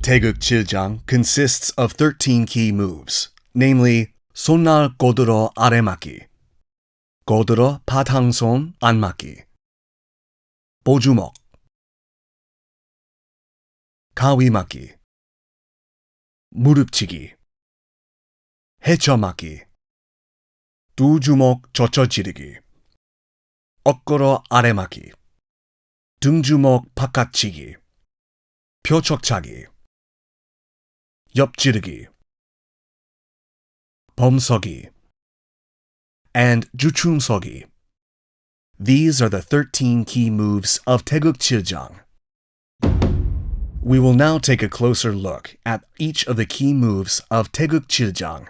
Taegeuk Chiljang consists of 13 key moves, namely 손날 고들어 아래막기, 고들어 바탕손 안막기, 보주먹, 가위막기, 무릎치기, 헤쳐막기, 두 주먹 젖혀지르기, 엇걸어 아래막기, 등주먹 바깥치기, 표척차기, 옆지르기, 범서기, and 주춤서기. These are the 13 key moves of Taegeuk Chiljang. We will now take a closer look at each of the key moves of Taegeuk Chiljang.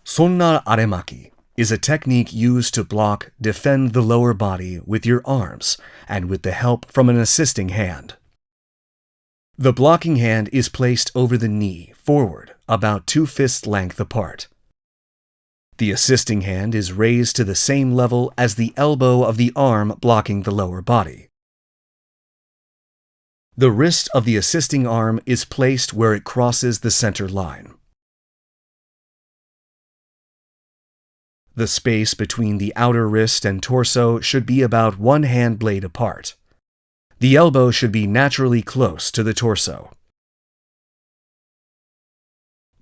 손날 아래막기 is a technique used to block, defend the lower body with your arms and with the help from an assisting hand. The blocking hand is placed over the knee, forward, about 2 fist length apart. The assisting hand is raised to the same level as the elbow of the arm blocking the lower body. The wrist of the assisting arm is placed where it crosses the center line. The space between the outer wrist and torso should be about 1 hand blade apart. The elbow should be naturally close to the torso.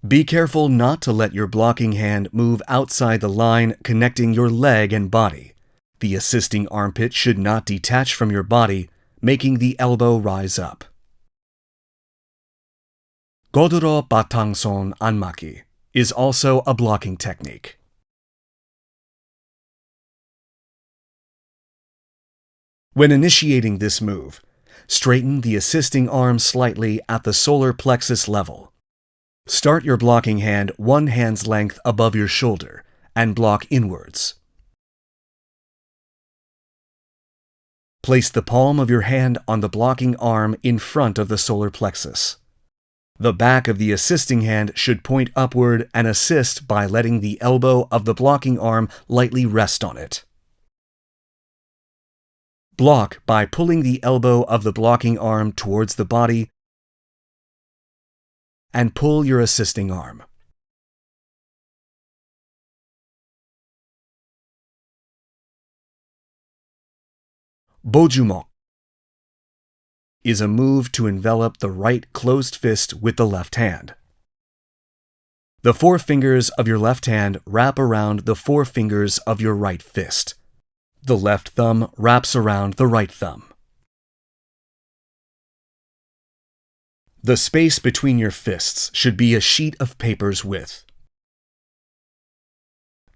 Be careful not to let your blocking hand move outside the line connecting your leg and body. The assisting armpit should not detach from your body, making the elbow rise up. 고들어 바탕손 안막기 is also a blocking technique. When initiating this move, straighten the assisting arm slightly at the solar plexus level. Start your blocking hand 1 hand's length above your shoulder and block inwards. Place the palm of your hand on the blocking arm in front of the solar plexus. The back of the assisting hand should point upward and assist by letting the elbow of the blocking arm lightly rest on it. Block by pulling the elbow of the blocking arm towards the body and pull your assisting arm. 보주먹 is a move to envelop the right closed fist with the left hand. The 4 fingers of your left hand wrap around the 4 fingers of your right fist. The left thumb wraps around the right thumb. The space between your fists should be a sheet of paper's width.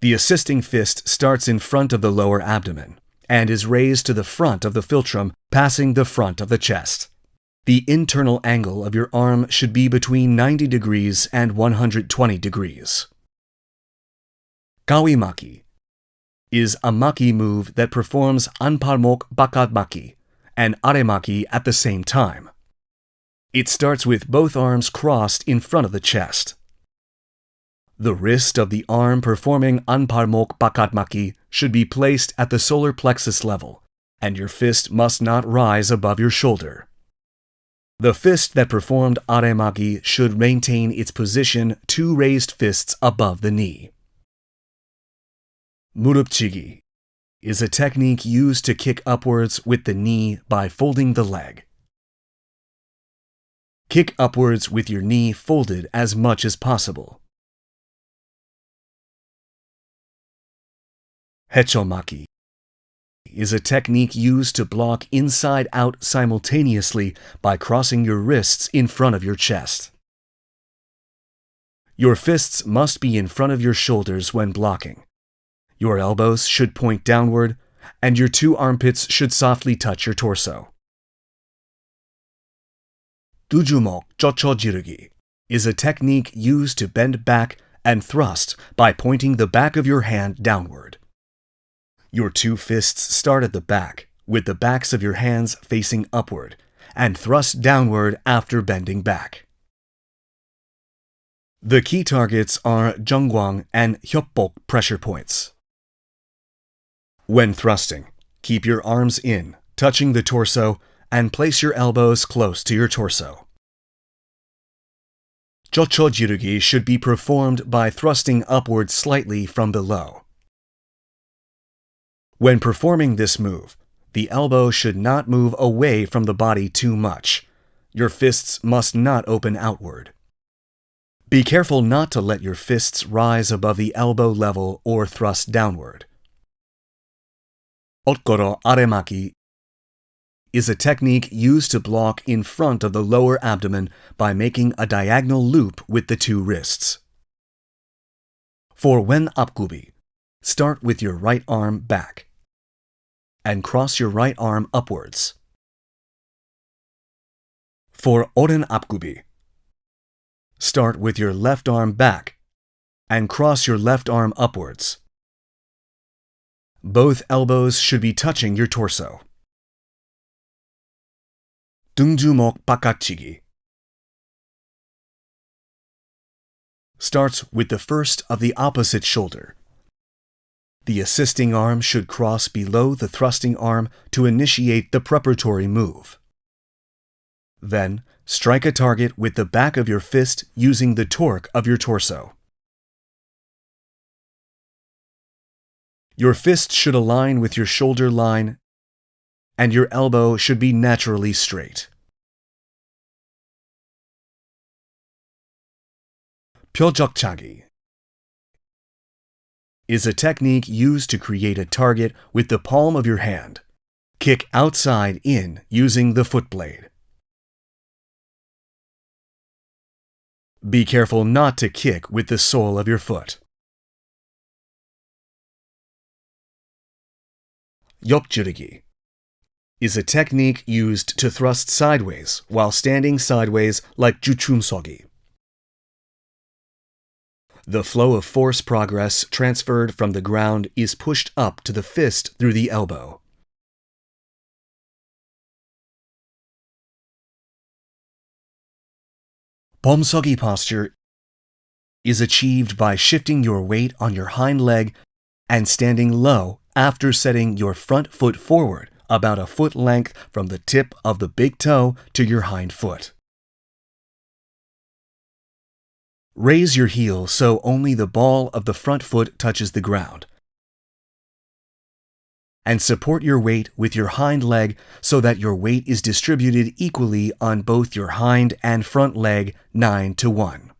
The assisting fist starts in front of the lower abdomen and is raised to the front of the philtrum, passing the front of the chest. The internal angle of your arm should be between 90 degrees and 120 degrees. 가위막기 is a maki move that performs 안팔목 바깥막기 and 아래막기 at the same time. It starts with both arms crossed in front of the chest. The wrist of the arm performing 안팔목 바깥막기 should be placed at the solar plexus level, and your fist must not rise above your shoulder. The fist that performed 아래막기 should maintain its position 2 raised fists above the knee. 무릎치기 is a technique used to kick upwards with the knee by folding the leg. Kick upwards with your knee folded as much as possible. 헤쳐막기 is a technique used to block inside out simultaneously by crossing your wrists in front of your chest. Your fists must be in front of your shoulders when blocking. Your elbows should point downward, and your 2 armpits should softly touch your torso. 두 주먹 젖혀지르기 is a technique used to bend back and thrust by pointing the back of your hand downward. Your 2 fists start at the back, with the backs of your hands facing upward, and thrust downward after bending back. The key targets are 정광 and 협복 pressure points. When thrusting, keep your arms in, touching the torso, and place your elbows close to your torso. Jochojirugi should be performed by thrusting upward slightly from below. When performing this move, the elbow should not move away from the body too much. Your fists must not open outward. Be careful not to let your fists rise above the elbow level or thrust downward. Otkoro aremaki is a technique used to block in front of the lower abdomen by making a diagonal loop with the two wrists. For wen apgubi, start with your right arm back and cross your right arm upwards. For oren apgubi, start with your left arm back and cross your left arm upwards. Both elbows should be touching your torso. Dungjumok Bakachigi starts with the first of the opposite shoulder. The assisting arm should cross below the thrusting arm to initiate the preparatory move. Then, strike a target with the back of your fist using the torque of your torso. Your fist should align with your shoulder line, and your elbow should be naturally straight. Pyojokchagi is a technique used to create a target with the palm of your hand. Kick outside in using the foot blade. Be careful not to kick with the sole of your foot. Yokjurugi is a technique used to thrust sideways while standing sideways like Juchumsogi. The flow of force progress transferred from the ground is pushed up to the fist through the elbow. Pomsogi posture is achieved by shifting your weight on your hind leg and standing low after setting your front foot forward about a foot length from the tip of the big toe to your hind foot. Raise your heel so only the ball of the front foot touches the ground. And support your weight with your hind leg so that your weight is distributed equally on both your hind and front leg 9-1.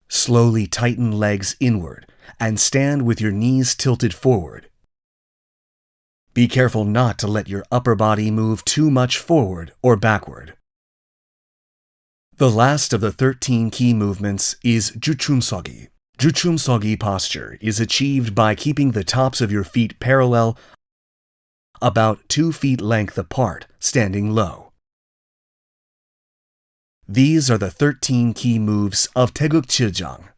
Slowly tighten legs inward and stand with your knees tilted forward. Be careful not to let your upper body move too much forward or backward. The last of the 13 key movements is Juchumsogi. Juchumsogi posture is achieved by keeping the tops of your feet parallel about 2 feet length apart, standing low. These are the 13 key moves of Taegeuk Chiljang.